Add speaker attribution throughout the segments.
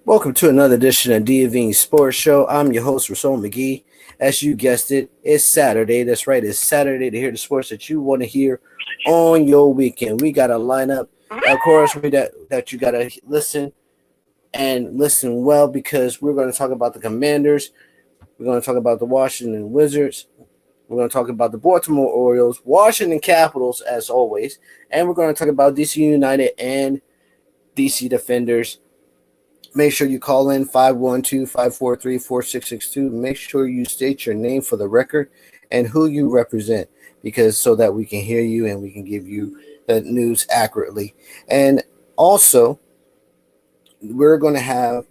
Speaker 1: Welcome to another edition of DV's Sports Show. I'm your host, Rasul McGee. As you guessed it, it's Saturday. That's right, it's Saturday to hear the sports that you want to hear on your weekend. We got a lineup, of course, that you got to listen and listen well, because we're going to talk about the Commanders. We're going to talk about the Washington Wizards. We're going to talk about the Baltimore Orioles, Washington Capitals, as always. And we're going to talk about DC United and DC Defenders. Make sure you call in 512-543-4662. Make sure you state your name for the record and who you represent, because so that we can hear you and we can give you the news accurately. And also, we're going to have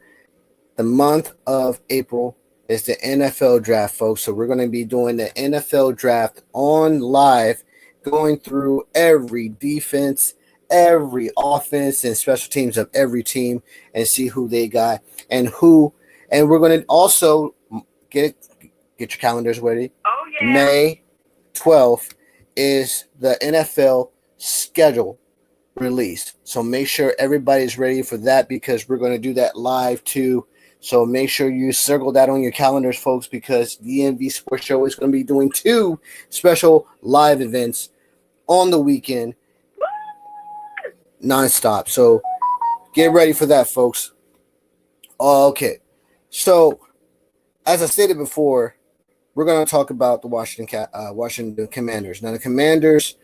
Speaker 1: the month of April is the NFL draft, folks. So we're going to be doing the NFL draft on live, going through every defense, every offense and special teams of every team, and see who they got and who. And we're going to also get your calendars ready.
Speaker 2: Oh, yeah.
Speaker 1: May 12th is the NFL schedule release. So make sure everybody's ready for that, because we're going to do that live too. So make sure you circle that on your calendars, folks, because DMV Sports Show is going to be doing 2 special live events on the weekend, nonstop. So get ready for that, folks. Okay. So as I stated before, we're going to talk about the Washington Commanders. Now, the Commanders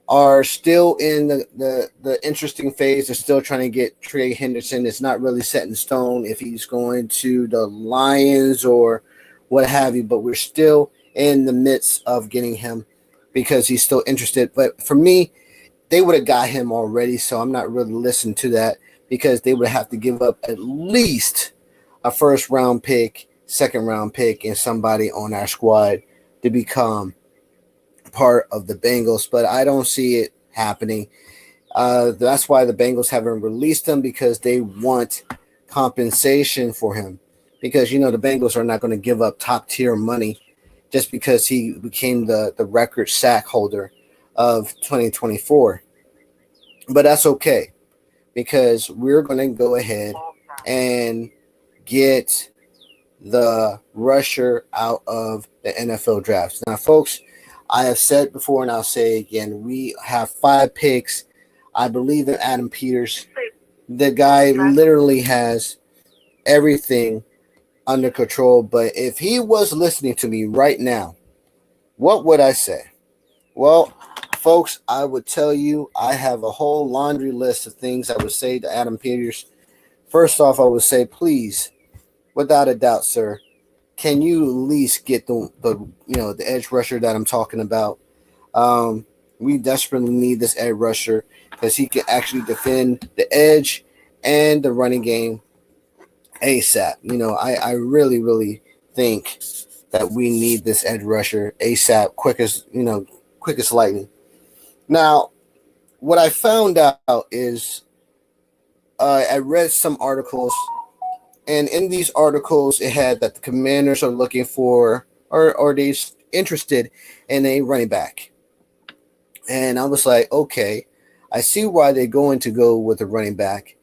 Speaker 1: are still in the interesting phase. They're still trying to get Trey Henderson. It's not really set in stone if he's going to the Lions or what have you, but we're still in the midst of getting him because he's still interested. But for me, they would have got him already, so I'm not really listening to that, because they would have to give up at least a first-round pick, second-round pick, and somebody on our squad to become part of the Bengals. But I don't see it happening. That's why the Bengals haven't released him, because they want compensation for him. Because, the Bengals are not going to give up top-tier money just because he became the record sack holder of 2024. But that's okay, because we're going to go ahead and get the rusher out of the NFL drafts. Now, folks, I have said before and I'll say again, we have 5 picks. I believe in Adam Peters. The guy literally has everything under control. But if he was listening to me right now, what would I say? Well, folks, I would tell you I have a whole laundry list of things I would say to Adam Peters. First off, I would say, please, without a doubt, sir, can you at least get the edge rusher that I'm talking about? We desperately need this edge rusher, because he can actually defend the edge and the running game ASAP. I really, really think that we need this edge rusher ASAP, quick as lightning. Now, what I found out is I read some articles, and in these articles it had that the Commanders are looking for or they're interested in a running back. And I was like, okay, I see why they're going to go with a running back,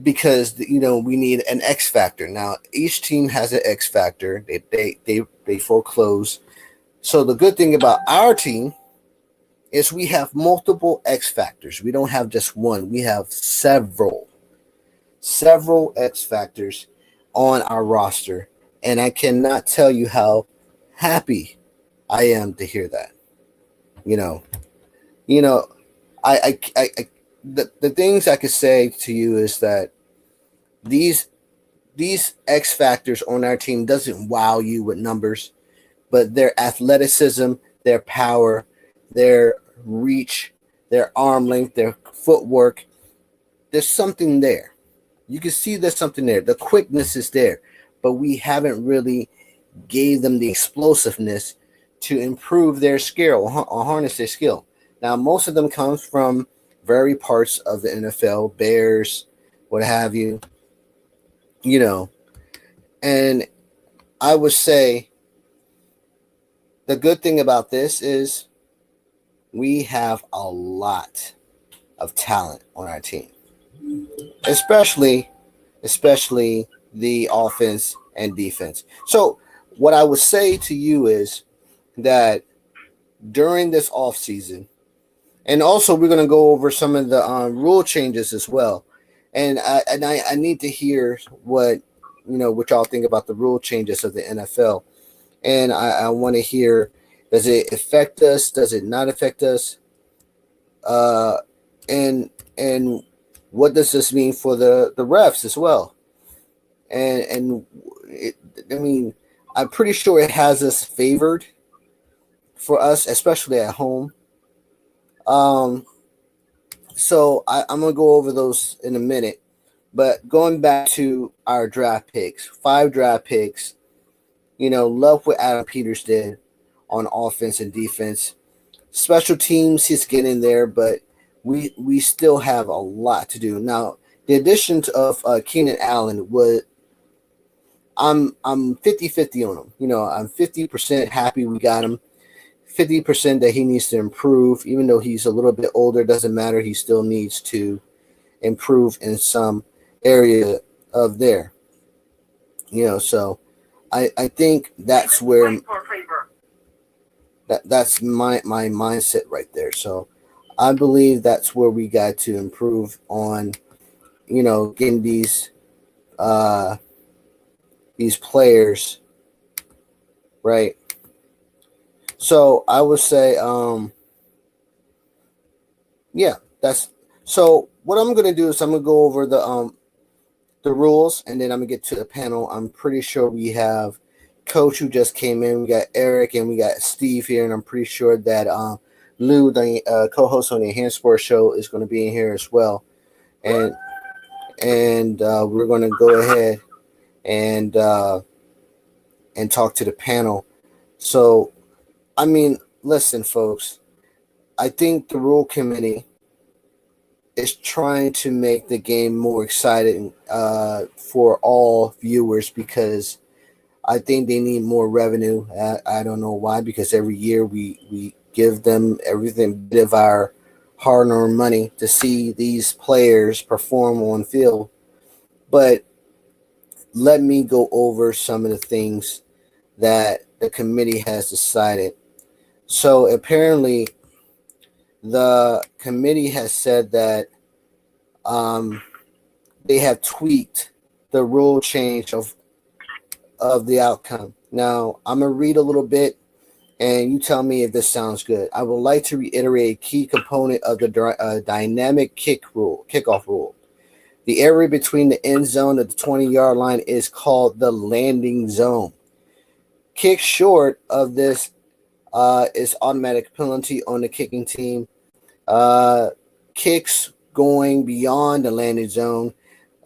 Speaker 1: because we need an X factor. Now, each team has an X factor. They foreclose. So the good thing about our team is we have multiple X factors. We don't have just one. We have several X factors on our roster, and I cannot tell you how happy I am to hear that. The things I could say to you is that these X factors on our team doesn't wow you with numbers, but their athleticism, their power, their reach, their arm length, their footwork, there's something there. You can see there's something there. The quickness is there, but we haven't really gave them the explosiveness to improve their skill or harness their skill. Now, most of them comes from very parts of the NFL, Bears, what have you, you know. And I would say the good thing about this is we have a lot of talent on our team, especially the offense and defense. So what I would say to you is that during this off season, and also we're going to go over some of the rule changes as well, and I need to hear what what y'all think about the rule changes of the NFL, and I want to hear, does it affect us? Does it not affect us? Uh, and what does this mean for the refs as well? And it, I mean, I'm pretty sure it has us favored for us, especially at home. Um, I'm gonna go over those in a minute. But going back to our draft picks, 5 draft picks, love what Adam Peters did on offense and defense. Special teams, he's getting there, but we still have a lot to do. Now, the addition of Keenan Allen I'm 50-50 on him. I'm 50% happy we got him. 50% that he needs to improve, even though he's a little bit older, doesn't matter. He still needs to improve in some area of there. So I think that's where that's my mindset right there. So I believe that's where we got to improve on, getting these players right. So I would say, yeah, that's so. What I'm gonna do is I'm gonna go over the rules, and then I'm gonna get to the panel. I'm pretty sure we have Coach who just came in. We got Eric and we got Steve here, and I'm pretty sure that Lou, the co-host on the Enhanced Sports Show, is going to be in here as well, and we're going to go ahead and talk to the panel. So, I mean, listen, folks. I think the rule committee is trying to make the game more exciting for all viewers, because I think they need more revenue. I don't know why, because every year we give them everything bit of our hard-earned money to see these players perform on field. But let me go over some of the things that the committee has decided. So apparently the committee has said that they have tweaked the rule change of the outcome. Now, I'm going to read a little bit, and you tell me if this sounds good. I would like to reiterate a key component of the dynamic kickoff rule. The area between the end zone and the 20-yard line is called the landing zone. Kick short of this is automatic penalty on the kicking team. Kicks going beyond the landing zone,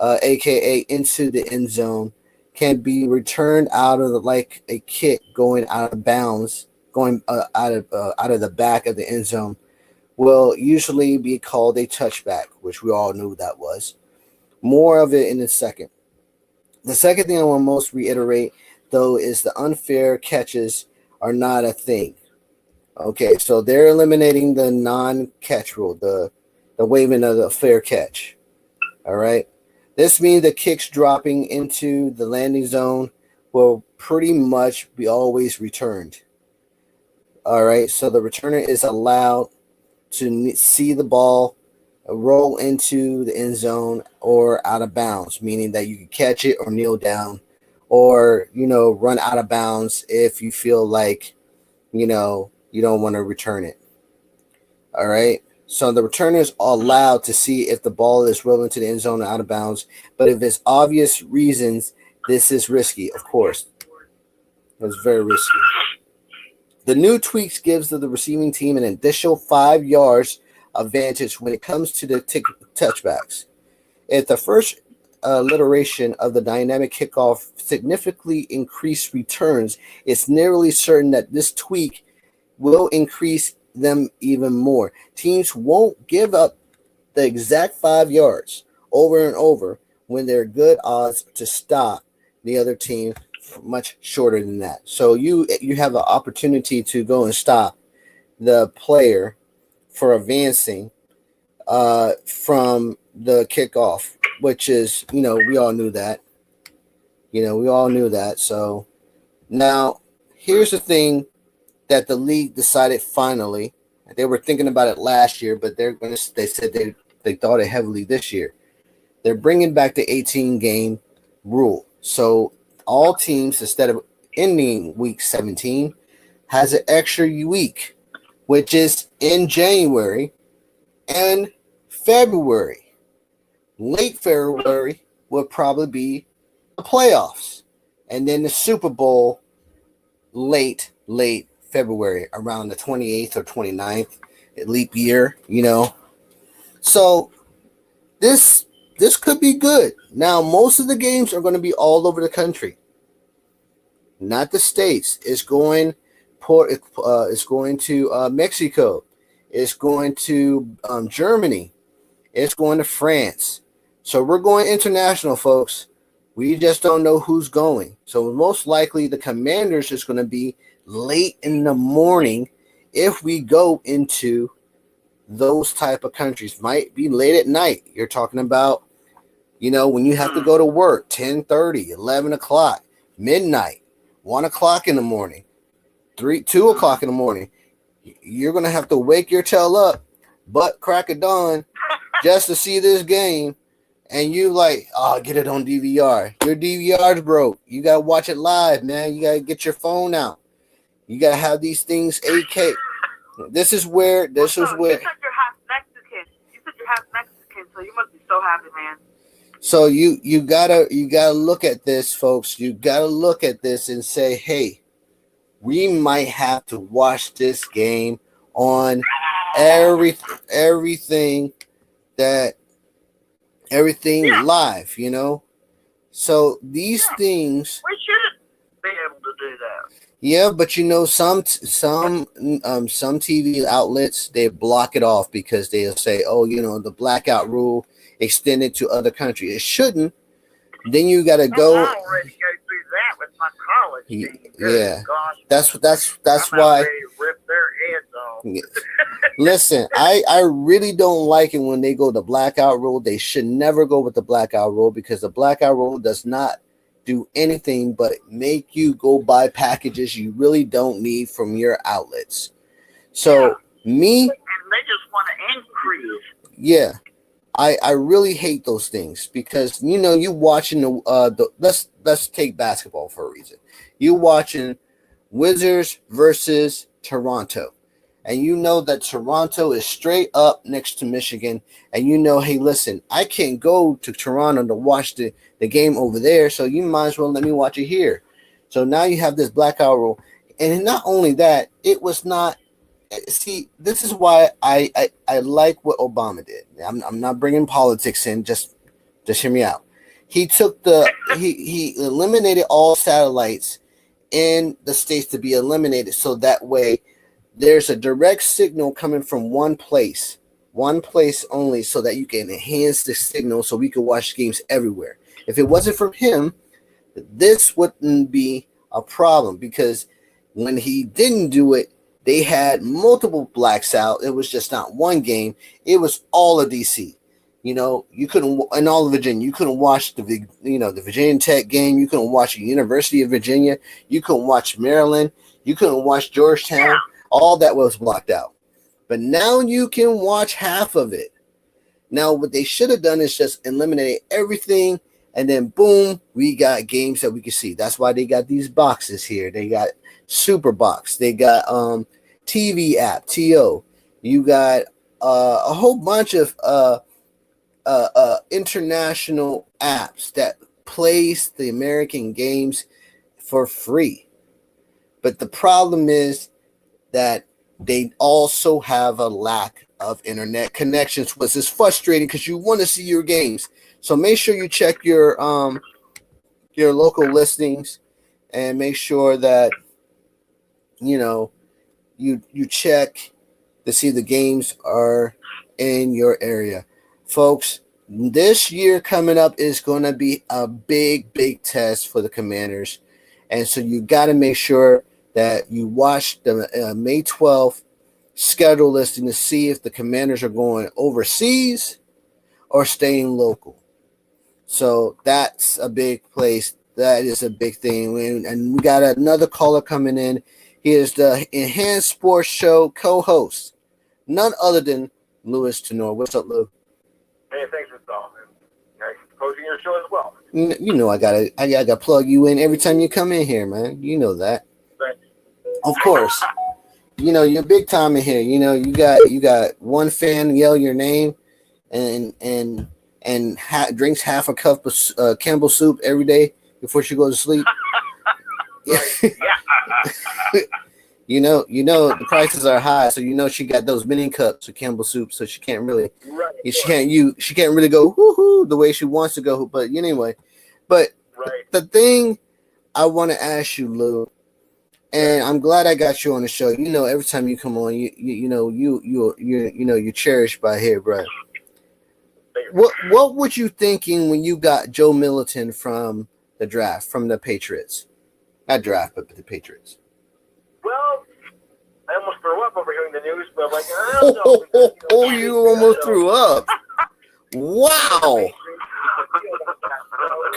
Speaker 1: aka into the end zone, can be returned out of like a kick going out of bounds, going out of the back of the end zone, will usually be called a touchback, which we all knew that was. More of it in a second. The second thing I want to most reiterate, though, is the unfair catches are not a thing. Okay, so they're eliminating the non-catch rule, the waiving of the fair catch. All right. This means the kicks dropping into the landing zone will pretty much be always returned. All right, so the returner is allowed to see the ball roll into the end zone or out of bounds, meaning that you can catch it or kneel down or, run out of bounds if you feel like, you don't want to return it. All right. So the returners are allowed to see if the ball is rolling to the end zone or out of bounds. But if it's obvious reasons, this is risky, of course. It's very risky. The new tweaks gives the receiving team an additional 5 yards advantage when it comes to the touchbacks. If the first alliteration of the dynamic kickoff significantly increased returns, it's nearly certain that this tweak will increase them even more. Teams won't give up the exact 5 yards over and over when they're good odds to stop the other team much shorter than that. So you have an opportunity to go and stop the player for advancing from the kickoff, which is, we all knew that. We all knew that. So now here's the thing that the league decided finally. They were thinking about it last year, but they said they thought it heavily this year. They're bringing back the 18-game rule. So all teams, instead of ending week 17, has an extra week, which is in January and February. Late February will probably be the playoffs. And then the Super Bowl late February, around the 28th or 29th, leap year, So this could be good. Now, most of the games are going to be all over the country, not the states. It's going to Mexico. It's going to Germany. It's going to France. So we're going international, folks. We just don't know who's going. So most likely the Commanders is going to be late in the morning if we go into those type of countries. Might be late at night. You're talking about, when you have to go to work, 10:30, 11 o'clock, midnight, 1 o'clock in the morning, 2 o'clock in the morning. You're going to have to wake your tail up, butt crack of dawn, just to see this game. And you get it on DVR. Your DVR's broke. You got to watch it live, man. You got to get your phone out. You got to have these things 8K. This is where.
Speaker 2: You said you're half Mexican. So you must be so happy, man.
Speaker 1: So you gotta look at this, folks. You gotta look at this and say, hey, we might have to watch this game on everything live, So these things.
Speaker 2: We should be able to do that.
Speaker 1: Yeah, but some TV outlets, they block it off because they'll say, the blackout rule extended to other countries. It shouldn't. Then you got to go.
Speaker 2: I already go through that with my college team.
Speaker 1: Yeah,
Speaker 2: gosh,
Speaker 1: that's why.
Speaker 2: Rip their heads off.
Speaker 1: Listen, I really don't like it when they go the blackout rule. They should never go with the blackout rule because the blackout rule does not do anything but make you go buy packages you really don't need from your outlets. So
Speaker 2: and they just want to increase.
Speaker 1: Yeah, I really hate those things because you watching the let's take basketball for a reason. You watching Wizards versus Toronto, and that Toronto is straight up next to Michigan, and hey, listen, I can't go to Toronto to watch the game over there, so you might as well let me watch it here. So now you have this blackout rule, and not only that, it was not. See, this is why I like what Obama did. I'm not bringing politics in. Just hear me out. He took he eliminated all satellites in the states to be eliminated, so that way there's a direct signal coming from one place only, so that you can enhance the signal so we can watch games everywhere. If it wasn't from him, this wouldn't be a problem because when he didn't do it, they had multiple blacks out. It was just not one game. It was all of DC. You couldn't, and all of Virginia. You couldn't watch the Virginia Tech game. You couldn't watch the University of Virginia. You couldn't watch Maryland. You couldn't watch Georgetown. All that was blocked out. But now you can watch half of it. Now, what they should have done is just eliminate everything, and then boom, we got games that we can see. That's why they got these boxes here. They got Super Box. They got TV app, TO. You got a whole bunch of international apps that plays the American games for free. But the problem is that they also have a lack of internet connections, which is frustrating because you want to see your games. So make sure you check your local listings and make sure that you know you check to see the games are in your area. Folks, this year coming up is going to be a big test for the Commanders. And so you got to make sure that you watch the May 12th schedule listing to see if the Commanders are going overseas or staying local. So that's a big place. That is a big thing. And we got another caller coming in. He is the Enhanced Sports Show co-host, none other than Louis Tenor. What's up, Lou?
Speaker 3: Hey, thanks for calling. Nice hosting your show as well.
Speaker 1: You know I gotta plug you in every time you come in here, man. You know that.
Speaker 3: Thanks.
Speaker 1: Of course. You know you're big time in here. You know you got one fan yell your name, and drinks half a cup of Campbell soup every day before she goes to sleep. You know the prices are high, so you know she got those mini cups of Campbell soup, so she can't really, she can't really go woohoo the way she wants to go. But anyway, the thing I want to ask you, Lou, and I'm glad I got you on the show. You know, every time you come on, you're cherished by here, bro. What were you thinking when you got Joe Milton from the draft, from the Patriots? Not draft, but the Patriots.
Speaker 3: Well, I almost threw up over hearing the news, but I'm like, I don't know. Because,
Speaker 1: Oh, you almost threw up. Wow.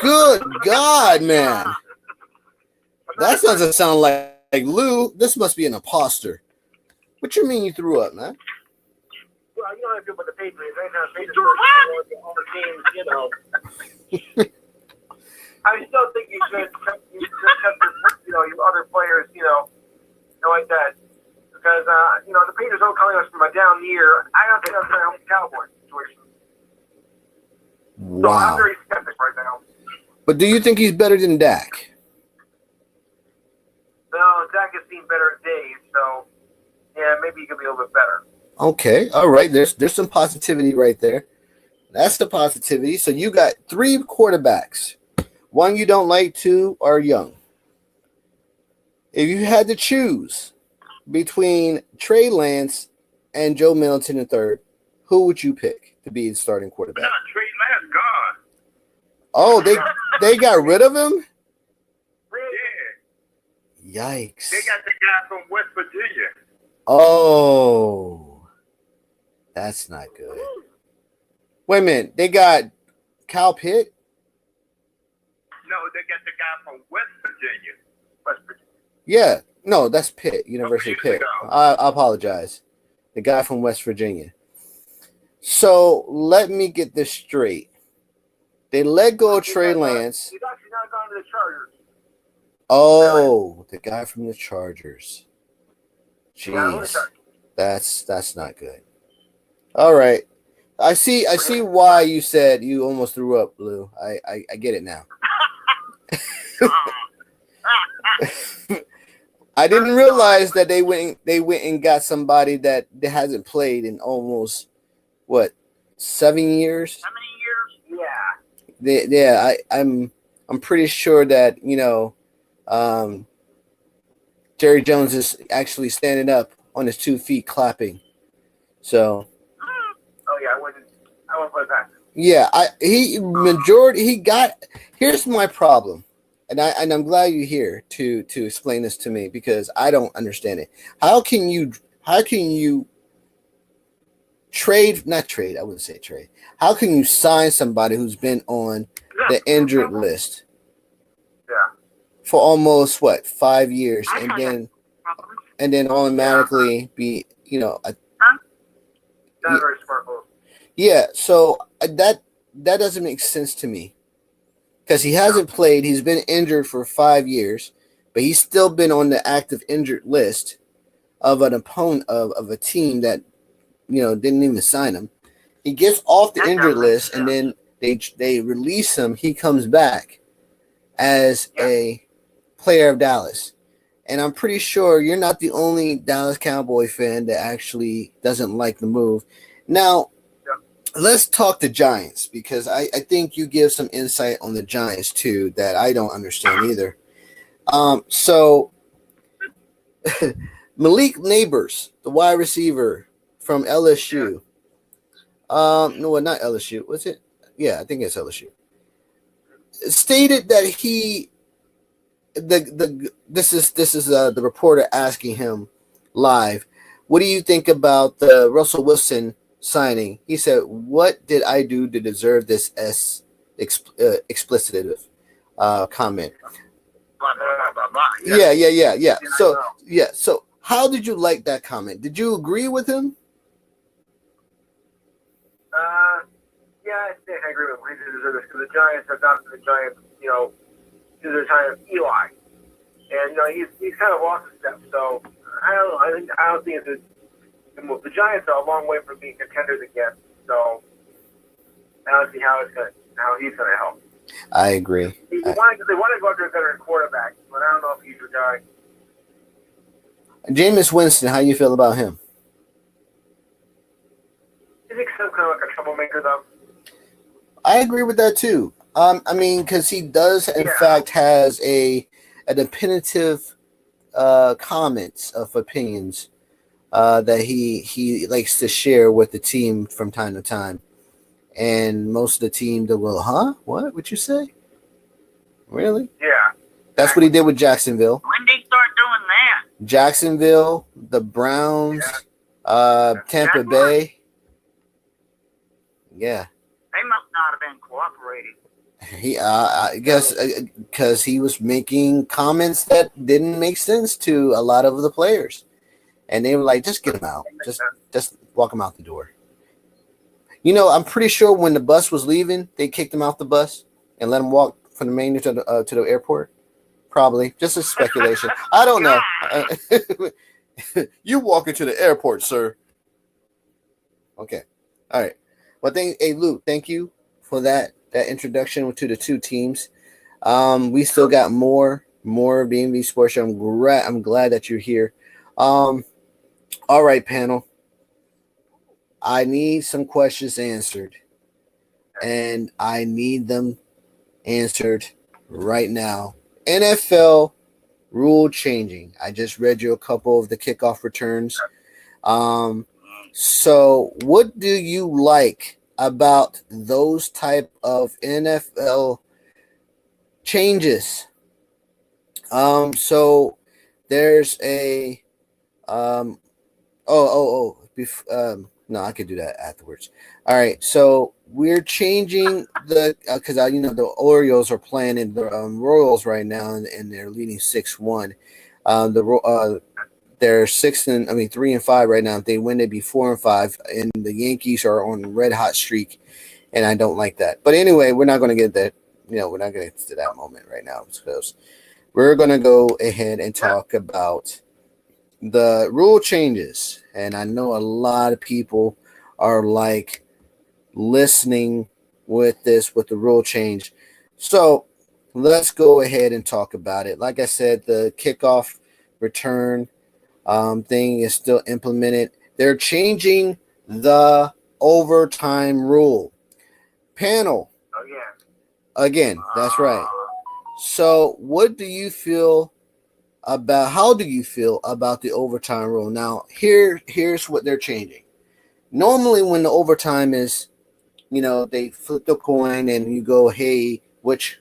Speaker 1: Good God, man. That doesn't sound like Lou. This must be an imposter. What you mean you threw up, man?
Speaker 3: Well, you know how I feel about the Patriots. Anytime the Patriots all the games, you know. I still think you should accept your other players, like that. Because, the Patriots don't calling us from a down year. I don't think that's going to help the Cowboys situation. So I'm
Speaker 1: Wow.
Speaker 3: very skeptic right now.
Speaker 1: But do you think he's better than Dak?
Speaker 3: No, Dak has seen better days, so, yeah, maybe he could be a little bit better.
Speaker 1: Okay. All right. There's some positivity right there. That's the positivity. So you got 3 quarterbacks. 1 you don't like, 2 are young. If you had to choose between Trey Lance and Joe Milton III, who would you pick to be the starting quarterback?
Speaker 3: Trey Lance gone.
Speaker 1: Oh, they got rid of him?
Speaker 3: Yeah.
Speaker 1: Yikes.
Speaker 3: They got the guy from West Virginia.
Speaker 1: Oh, that's not good. Wait a minute. They got Kyle Pitt?
Speaker 3: No, they got the guy from West Virginia. West Virginia.
Speaker 1: Yeah. No, that's Pitt, University of Pitt. I apologize. The guy from West Virginia. So let me get this straight. They let go of Trey Lance.
Speaker 3: He's actually not gone to the Chargers.
Speaker 1: Oh, the guy from the Chargers.
Speaker 3: Yeah,
Speaker 1: Jeez. That's not good. All right. I see why you said you almost threw up, Lou. I get it now. I didn't realize that they went and got somebody that hasn't played in almost 7 years.
Speaker 3: How many years? Yeah.
Speaker 1: I'm pretty sure that Jerry Jones is actually standing up on his 2 feet clapping. So.
Speaker 3: Oh yeah, I wouldn't play that.
Speaker 1: Yeah, here's my problem. And I'm glad you're here to explain this to me because I don't understand it. How can you not trade, I wouldn't say trade. How can you sign somebody who's been on the injured list for almost 5 years and then automatically be,
Speaker 3: Not very smart move.
Speaker 1: Yeah, so that doesn't make sense to me. Because he hasn't played, he's been injured for 5 years, but he's still been on the active injured list of an opponent of a team that didn't even sign him. He gets off the injured list, and then they release him. He comes back as a player of Dallas, and I'm pretty sure you're not the only Dallas Cowboy fan that actually doesn't like the move. Now, let's talk the Giants, because I think you give some insight on the Giants too that I don't understand either. So Malik Neighbors, the wide receiver from LSU. No, not LSU. Was it? Yeah, I think it's LSU. Stated that this is the reporter asking him live, what do you think about the Russell Wilson signing? He said, "What did I do to deserve this explicit comment?"
Speaker 3: Blah, blah, blah, blah.
Speaker 1: Yeah. So how did you like that comment? Did you agree with him?
Speaker 3: Yeah, I think I agree with him. He deserves this because the Giants have not been the Giants, through the time of Eli, and he's kind of lost a step. So I don't know. I don't think it's a move. The Giants are a long way from being contenders again. So I don't see how he's gonna help.
Speaker 1: I agree.
Speaker 3: They want to go after a veteran quarterback, but I don't know if he's your guy.
Speaker 1: Jameis Winston, how you feel about him?
Speaker 3: Is he kind of like a troublemaker though?
Speaker 1: I agree with that too. I mean, because he does, in fact, has a definitive comments of opinions that he likes to share with the team from time to time, and most of the team they will, huh? What you say? Really?
Speaker 3: Yeah.
Speaker 1: That's what he did with Jacksonville.
Speaker 2: When did he start doing that?
Speaker 1: Jacksonville, the Browns, Tampa Bay. Yeah.
Speaker 2: They must not have been cooperating.
Speaker 1: I guess because he was making comments that didn't make sense to a lot of the players, and they were like, "Just get him out, just walk him out the door." I'm pretty sure when the bus was leaving, they kicked him off the bus and let him walk from the main to the airport. Probably just a speculation. I don't know. You walk into the airport, sir. Okay, all right. Well, hey Luke, thank you for that introduction to the two teams. We still got more B&B Sports Show. I'm glad that you're here. All right, panel. I need some questions answered, and I need them answered right now. NFL rule changing. I just read you a couple of the kickoff returns. So what do you like about those type of NFL changes? So there's a no, I could do that afterwards. All right, so we're changing because the Orioles are playing in the Royals right now, and they're leading 6-1. They're 3-5 right now. If they win, they'd be 4-5, and the Yankees are on a red hot streak, and I don't like that. But anyway, we're not going to get that. We're not going to get to that moment right now because we're going to go ahead and talk about the rule changes. And I know a lot of people are like listening with the rule change. So let's go ahead and talk about it. Like I said, the kickoff return thing is still implemented. They're changing the overtime rule. Panel. Again, that's right. So how do you feel about the overtime rule? Now, here's what they're changing. Normally when the overtime is, they flip the coin and you go, hey, which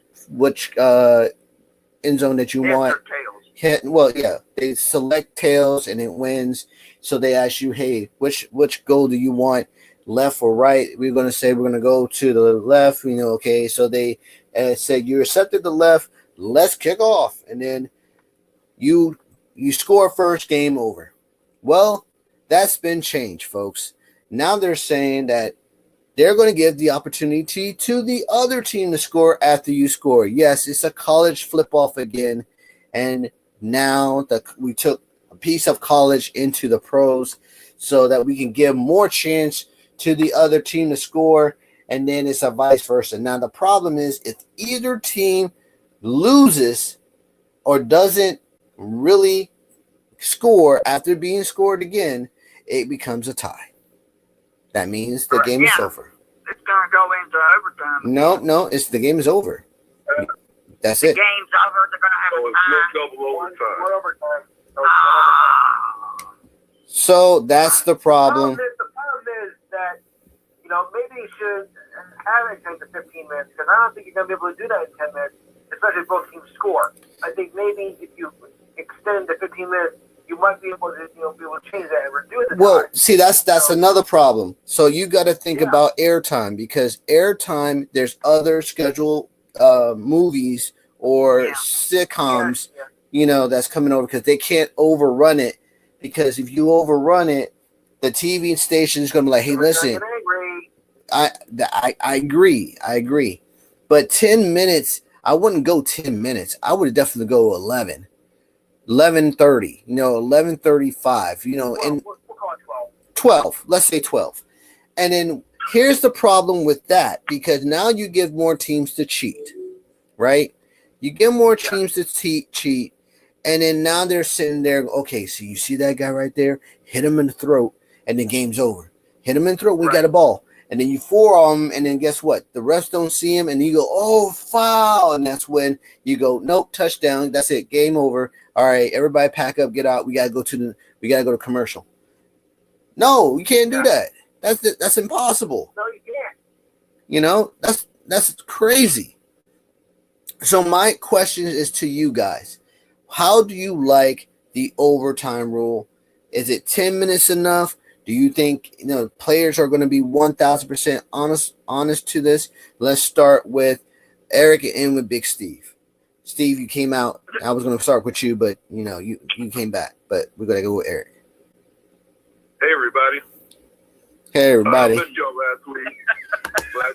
Speaker 1: end zone that you want. Well, yeah, they select tails and it wins. So they ask you, hey, which goal do you want, left or right? We're going to say we're going to go to the left. Okay. So they say you accepted the left. Let's kick off, and then you score first, game over. Well, that's been changed, folks. Now they're saying that they're going to give the opportunity to the other team to score after you score. Yes, it's a college flip-off again, and now we took a piece of college into the pros so that we can give more chance to the other team to score, and then it's a vice versa. Now, the problem is if either team loses or doesn't really score after being scored again, it becomes a tie. That means the game is over.
Speaker 2: going to go into overtime.
Speaker 1: No, the game is over. That's it.
Speaker 2: The game's over. They're going to have
Speaker 3: So
Speaker 2: a
Speaker 3: it's no
Speaker 2: time.
Speaker 3: double overtime.
Speaker 4: One overtime.
Speaker 1: So that's the problem.
Speaker 3: The problem is that, maybe you should have it take the 15 minutes, because I don't think you're going to be able to do that in 10 minutes, especially if both teams score. I think maybe if you extend the 15 minutes, you might be able to, be able to change that and reduce the
Speaker 1: Well,
Speaker 3: time.
Speaker 1: see, that's another problem. So you got to think about airtime, because airtime, there's other scheduled movies or sitcoms, that's coming over, because they can't overrun it. Because if you overrun it, the TV station is going to be like, hey, listen, I agree. But 10 minutes, I wouldn't go 10 minutes. I would definitely go 11. 11:30, 11:35, and
Speaker 3: We'll call it 12.
Speaker 1: 12, let's say 12. And then here's the problem with that, because now you give more teams to cheat, right? You give more teams to cheat, and then now they're sitting there, okay, so you see that guy right there? Hit him in the throat, and the game's over. Hit him in the throat, we got a ball. And then you forearm him, and then guess what? The refs don't see him, and you go, oh, foul. And that's when you go, nope, touchdown. That's it, game over. All right, everybody pack up, get out. We gotta go to commercial. No, you can't do that. That's impossible.
Speaker 3: No, you can't.
Speaker 1: That's crazy. So my question is to you guys. How do you like the overtime rule? Is it 10 minutes enough? Do you think players are going to be 1,000% honest to this? Let's start with Eric and end with Big Steve. Steve, you came out. I was going to start with you, but you came back. But we're going to go with Eric.
Speaker 3: Hey, everybody.
Speaker 1: Hey, everybody.
Speaker 3: I missed y'all last week.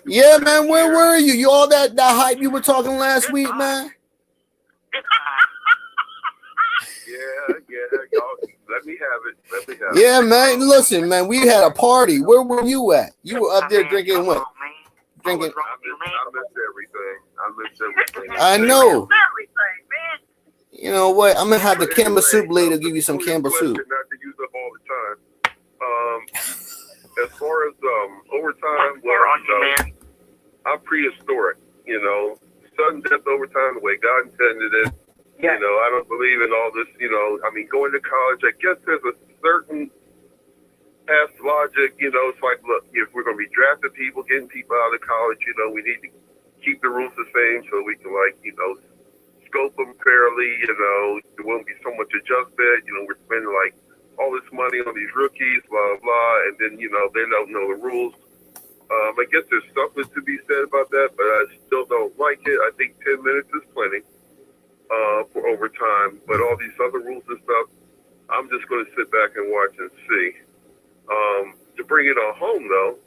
Speaker 1: Yeah, man. Where were you? You all that hype you were talking last week, man?
Speaker 3: Yeah, y'all. Let me have it.
Speaker 1: Yeah, man. Listen, man. We had a party. Where were you at? You were up there drinking what? Drinking.
Speaker 3: I missed everything.
Speaker 1: I know.
Speaker 2: Everything, man.
Speaker 1: You know what? I'm gonna have the Campbell soup later. Give you some Campbell soup.
Speaker 3: Not to use up all the time. As far as overtime, I'm prehistoric. Sudden death overtime, the way God intended it.
Speaker 4: Yeah.
Speaker 3: I don't believe in all this. Going to college, I guess there's a certain past logic. It's like, look, if we're going to be drafting people, getting people out of college, we need to keep the rules the same so we can, scope them fairly. There won't be so much adjustment. We're spending all this money on these rookies, blah blah, and then they don't know the rules. I guess there's something to be said about that, but I still don't like it. I think 10 minutes is plenty for overtime, but all these other rules and stuff, I'm just going to sit back and watch and see. To bring it on home, though,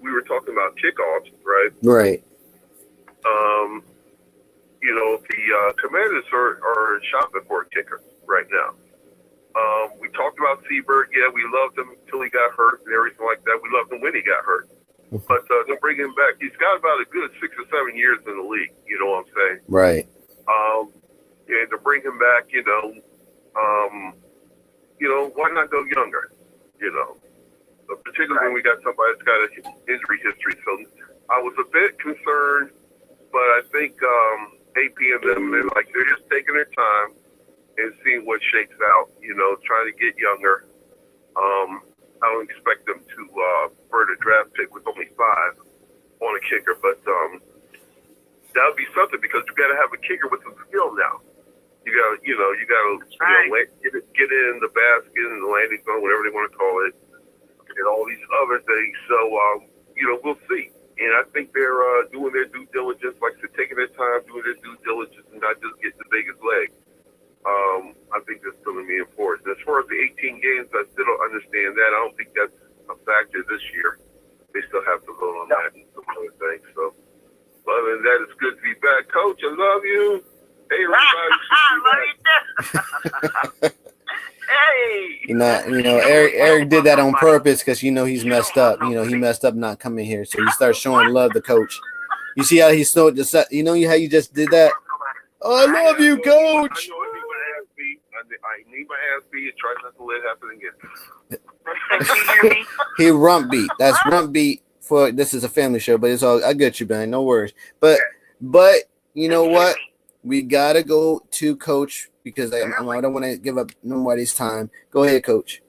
Speaker 3: we were talking about kickoffs, right?
Speaker 1: Right.
Speaker 3: The Commanders are shopping for a kicker right now. We talked about Seaberg. Yeah, we loved him until he got hurt and everything like that. We loved him when he got hurt. But to bring him back, he's got about a good 6 or 7 years in the league. You know what I'm saying?
Speaker 1: Right.
Speaker 3: And to bring him back, why not go younger? So particularly when we got somebody that's got an injury history. So I was a bit concerned, but I think AP and them, they're just taking their time and seeing what shakes out. Trying to get younger. I don't expect them to burn a draft pick with only 5 on a kicker, but that would be something, because you got to have a kicker with some skill now. You got to, get it in the basket and the landing zone, whatever they want to call it, and all these other things. So, we'll see. And I think they're doing their due diligence, taking their time, doing their due diligence, and not just getting the biggest leg. I think that's going to be important. As far as the 18 games, I still don't understand that. I don't think that's a factor this year. They still have to vote on that and some other things. So, other than that, it's good to be back. Coach, I love you. Hey, everybody.
Speaker 2: Hey.
Speaker 1: Eric did that on purpose because he's messed up. He messed up not coming here, so he starts showing love to Coach. You see how he snowed the set? How you just did that? Oh, I love you, Coach.
Speaker 3: I need my ass beat and try not to let it happen again.
Speaker 1: He rump beat. That's rump beat for this is a family show, but it's all I get you, man. No worries. But you know what? We gotta go to Coach because I don't want to give up nobody's time. Go ahead, Coach.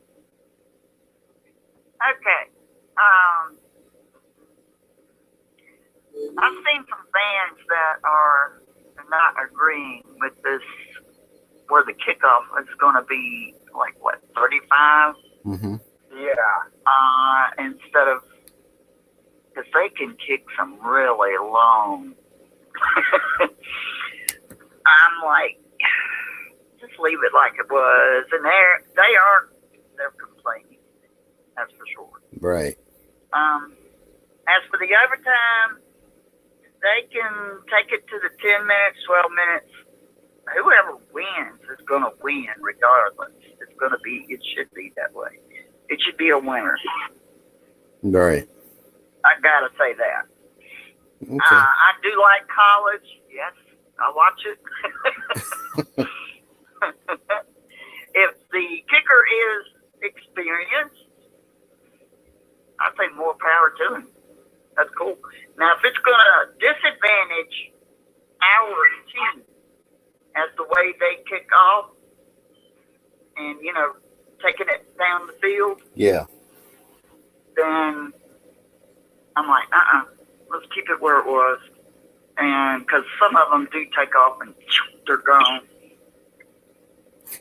Speaker 2: Okay. I've seen some fans that are not agreeing with this, where the kickoff is going to be like, what, 35?
Speaker 1: Mm-hmm.
Speaker 3: Yeah.
Speaker 2: Instead of, because they can kick some really long. I'm like, just leave it like it was. And they're complaining. That's for sure.
Speaker 1: Right.
Speaker 2: As for the overtime, they can take it to the 10 minutes, 12 minutes. Whoever wins is going to win regardless. It should be that way. It should be a winner.
Speaker 1: Right.
Speaker 2: I got to say that.
Speaker 1: Okay.
Speaker 2: I do like college. Yes, I watch it. If the kicker is experienced, I say more power to him. That's cool. Now, if it's going to disadvantage our team as the way they kick off and, taking it down the field,
Speaker 1: Yeah.
Speaker 2: then I'm like, let's keep it where it was. And because some of them do take off and they're gone.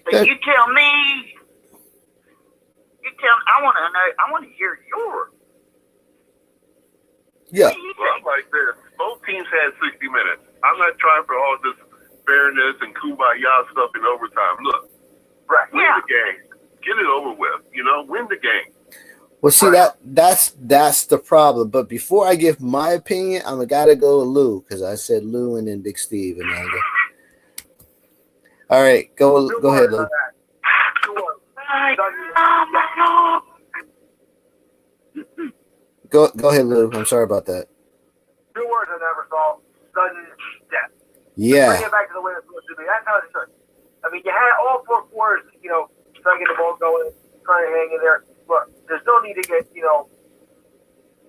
Speaker 2: But you tell me, I want to hear yours.
Speaker 1: Yeah.
Speaker 4: Well, like this, both teams had 60 minutes. I'm not trying for all this fairness and kumbaya stuff in overtime. Look, win the game. Get it over with. Win the game.
Speaker 1: Well, see that's the problem. But before I give my opinion, I'm gotta go with Lou because I said Lou and then Big Steve and then all right, go ahead, Lou. Go ahead, Lou. I'm sorry about that.
Speaker 3: 2 words I never saw: sudden death.
Speaker 1: Yeah.
Speaker 3: Bring it back to the way it's supposed to be. That's how it should. I mean, you had all 4 quarters, trying to get the ball going, trying to hang in there. Look, there's no need to get, go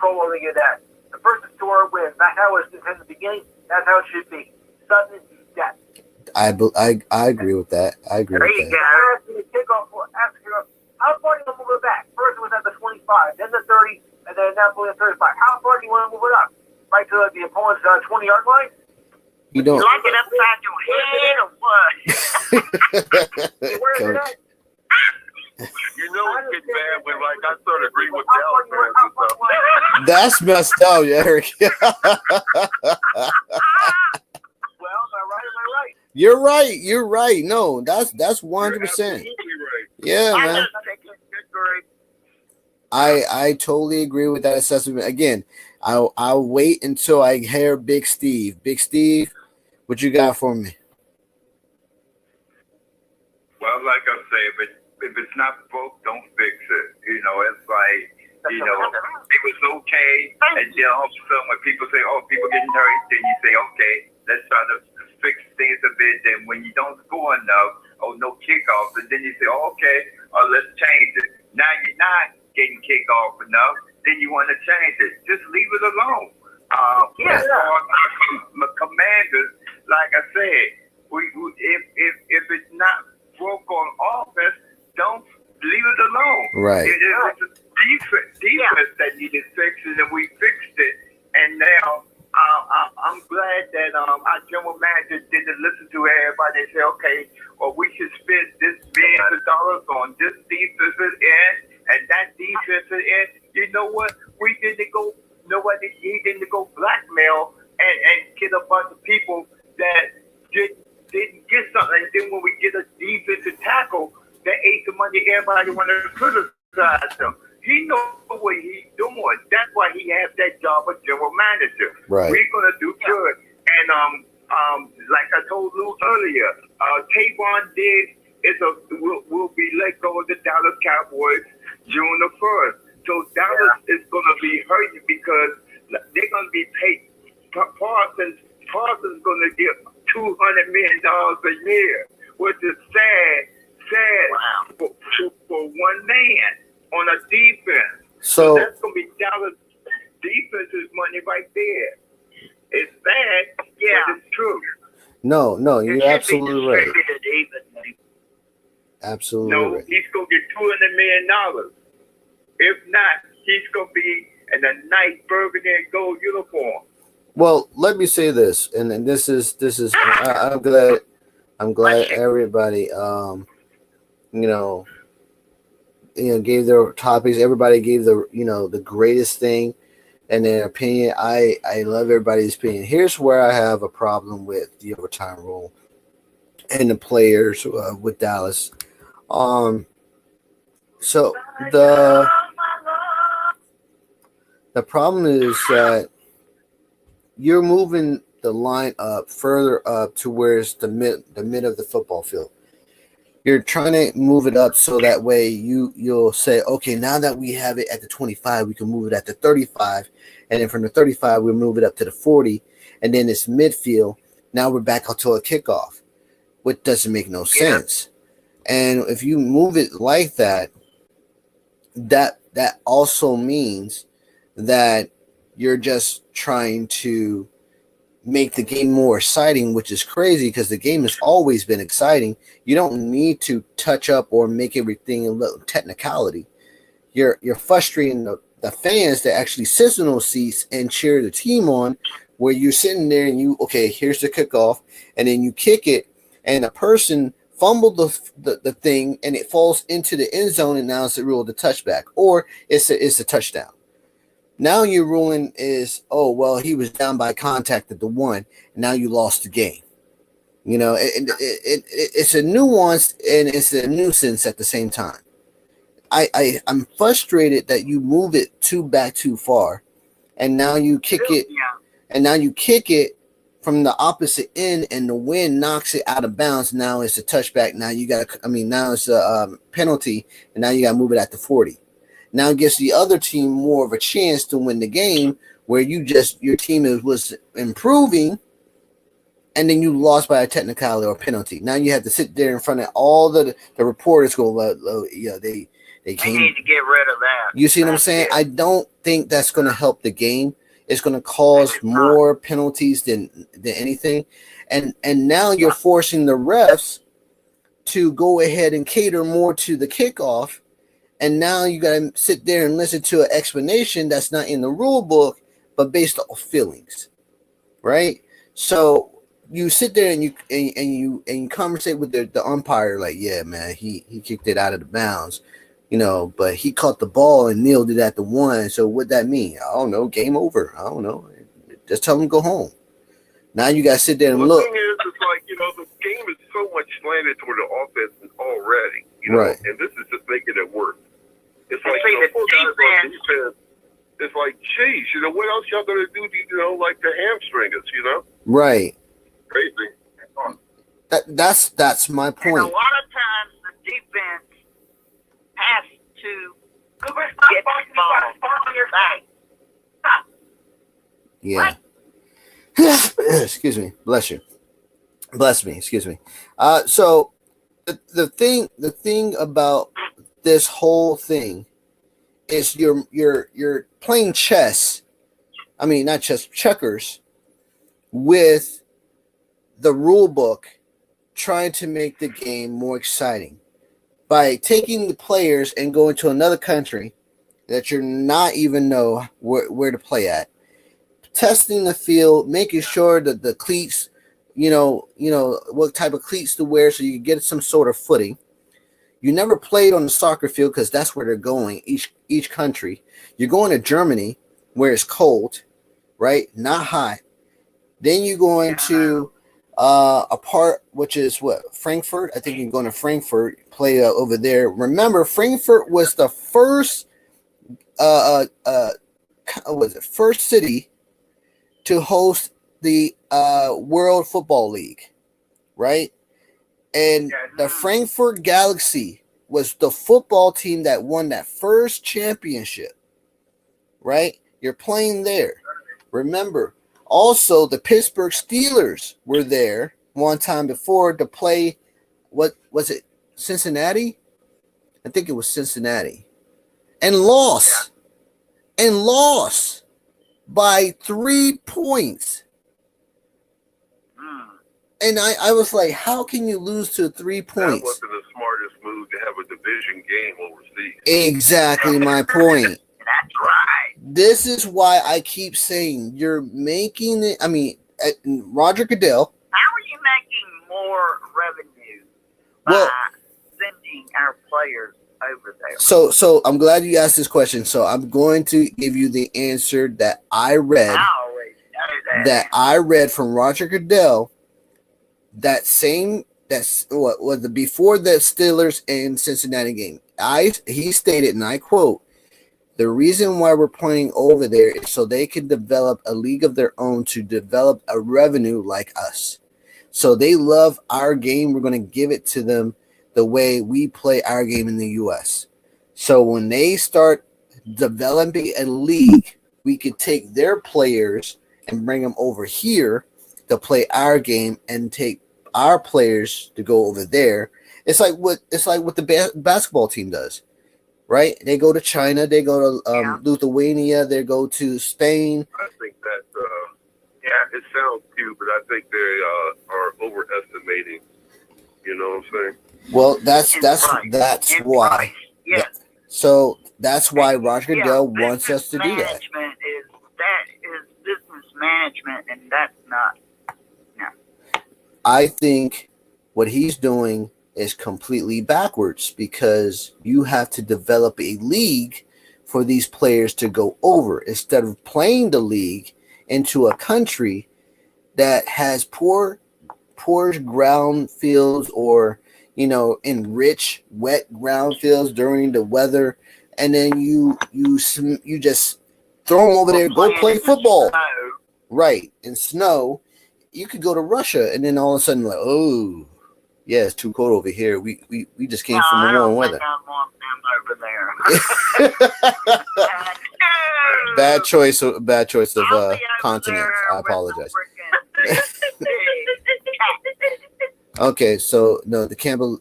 Speaker 3: on and get that. The first score wins. That's how it's intended at the beginning. That's how it should be. Sudden death.
Speaker 1: I agree with that. I agree with that.
Speaker 3: After the kickoff, how far do you want to move it back? First it was at the 25, then the 30, and then now the 35. How far do you want to move it up? Right to the opponent's 20-yard line?
Speaker 1: You don't.
Speaker 2: You like it upside your head or what?
Speaker 3: Where is it at?
Speaker 4: It's getting bad when, I sort of agree with Dallas fans and stuff.
Speaker 1: That's messed up, Eric.
Speaker 3: Well, am I right?
Speaker 1: You're right. No, that's 100%.
Speaker 4: Absolutely right.
Speaker 1: Yeah, man. I totally agree with that assessment. Again, I'll wait until I hear Big Steve. Big Steve, what you got for me?
Speaker 5: Well, like I say, if it's not broke, don't fix it. It's like, it was okay, and then all of a sudden when people say, oh, people getting hurt, then you say, okay, let's try to fix things a bit. Then when you don't score enough, oh, no kickoffs, and then you say, oh, okay, let's change it. Now you're not getting kickoff enough, then you want to change it. Just leave it alone. As far as my Commanders, like I said, if it's not broke on offense, don't leave it alone.
Speaker 1: Right.
Speaker 5: It was a defense that needed fixing, and we fixed it. And now I'm glad that our general manager didn't listen to everybody and say, okay, well, we should spend this billions of dollars on this defensive end and that defensive end. You know what? He didn't go blackmail and get a bunch of people that didn't get something. And then when we get a defensive tackle that ate the money, everybody wanted to criticize him. He knows what he's doing. That's why he has that job of general manager.
Speaker 1: Right.
Speaker 5: We're gonna do good. And like I told Lou earlier, Tavon Diggs will be let go of the Dallas Cowboys June the 1st. So Dallas is gonna be hurting because they're gonna be paid. Parsons gonna get $200 million a year, which is sad for one man on a defense. So that's gonna be Dallas defense
Speaker 1: No, you're absolutely right. Absolutely
Speaker 5: No,
Speaker 1: right.
Speaker 5: he's gonna get $200 million. If not, he's gonna be in a nice burgundy and gold uniform.
Speaker 1: Well, let me say this, and this is I'm glad everybody gave their topics. Everybody gave the greatest thing and their opinion. I love everybody's opinion. Here's where I have a problem with the overtime rule and the players with Dallas. So the problem is that you're moving the line up further up to where it's the mid of the football field. You're trying to move it up so that way you'll say, okay, now that we have it at the 25, we can move it at the 35, and then from the 35 we'll move it up to the 40, and then it's midfield. Now we're back up to a kickoff, which doesn't make no sense. And if you move it like that, that also means that you're just trying to make the game more exciting, which is crazy because the game has always been exciting. You don't need to touch up or make everything a little technicality. You're frustrating the fans that actually sit in those seats and cheer the team on, where you're sitting there and here's the kickoff, and then you kick it, and a person fumbled the thing and it falls into the end zone, and now it's the rule of the touchback, or it's a touchdown. Now your ruling is, he was down by contact at the 1, and now you lost the game. It's a nuance and it's a nuisance at the same time. I'm frustrated that you move it back too far, and now you kick it, and now you kick it from the opposite end, and the wind knocks it out of bounds. Now it's a touchback. Now now it's a penalty, and now you got to move it at the 40. Now it gives the other team more of a chance to win the game, where your team was improving, and then you lost by a technicality or penalty. Now you have to sit there in front of all the reporters they
Speaker 2: need to get rid of that.
Speaker 1: You see what I'm saying? I don't think that's going to help the game. It's going to cause more penalties than anything. And now you're forcing the refs to go ahead and cater more to the kickoff. And now you got to sit there and listen to an explanation that's not in the rule book, but based off feelings, right? So you sit there and you conversate with the umpire, like, yeah, man, he kicked it out of the bounds, but he caught the ball and nailed it at the 1. So what that mean? I don't know. Game over. I don't know. Just tell him to go home. Now you got to sit there and look.
Speaker 4: The thing is, it's like, the game is so much slanted toward the offense already,
Speaker 1: right?
Speaker 4: And this is just making it worse. It's like,
Speaker 2: defense.
Speaker 4: It's like, geez, what else y'all gonna do to, like, to hamstring us,
Speaker 1: Right.
Speaker 4: Crazy.
Speaker 1: That's my point.
Speaker 2: And a lot of times the defense has to get the ball on your back.
Speaker 1: Yeah. Excuse me. Bless you. Bless me. Excuse me. So the thing about this whole thing is you're playing chess. I mean, not chess, checkers with the rule book, trying to make the game more exciting by taking the players and going to another country that you're not even know where to play at, testing the field, making sure that the cleats, what type of cleats to wear so you can get some sort of footing. You never played on the soccer field because that's where they're going, each country. You're going to Germany where it's cold, right? Not hot. Then you go into a part which is Frankfurt. I think you're going to Frankfurt, play over there. Remember, Frankfurt was the first first city to host the World Football League, right? And the Frankfurt Galaxy was the football team that won that first championship, right? You're playing there. Remember, also the Pittsburgh Steelers were there one time before to play, what was it, Cincinnati? I think it was Cincinnati. And lost. And lost by 3 points. And I was like, how can you lose to 3
Speaker 4: That
Speaker 1: points?
Speaker 4: wasn't the smartest move to have a division game overseas.
Speaker 1: Exactly my point.
Speaker 2: That's right.
Speaker 1: This is why I keep saying you're making it. I mean, Roger Goodell.
Speaker 2: How are you making more revenue by
Speaker 1: Well,
Speaker 2: sending our players over there?
Speaker 1: so I'm glad you asked this question. So I'm going to give you the answer that I read.
Speaker 2: I always know
Speaker 1: That I read from Roger Goodell. That's what was the before the Steelers and Cincinnati game. He stated, and I quote, "The reason why we're playing over there is so they can develop a league of their own to develop a revenue like us. So they love our game. We're going to give it to them the way we play our game in the U.S. So when they start developing a league, we could take their players and bring them over here to play our game and take our players to go over there. It's like what the basketball team does, right? They go to China, they go to Lithuania, they go to Spain.
Speaker 4: I think that, yeah, it sounds cute, but I think they are overestimating. You know what I'm saying?
Speaker 1: Well, that's why.
Speaker 2: Yes.
Speaker 1: So that's why Roger Goodell wants us to do that.
Speaker 2: That is business management, and that's not.
Speaker 1: I think what he's doing is completely backwards because you have to develop a league for these players to go over instead of playing the league into a country that has poor ground fields or, in rich, wet ground fields during the weather. And then you just throw them over there, go play football. Right. In snow. You could go to Russia and then all of a sudden like, oh, yeah, it's too cold over here. We just came from the warm weather.
Speaker 2: I want them over there.
Speaker 1: Bad choice of continents. I apologize. Okay, so no, the Campbell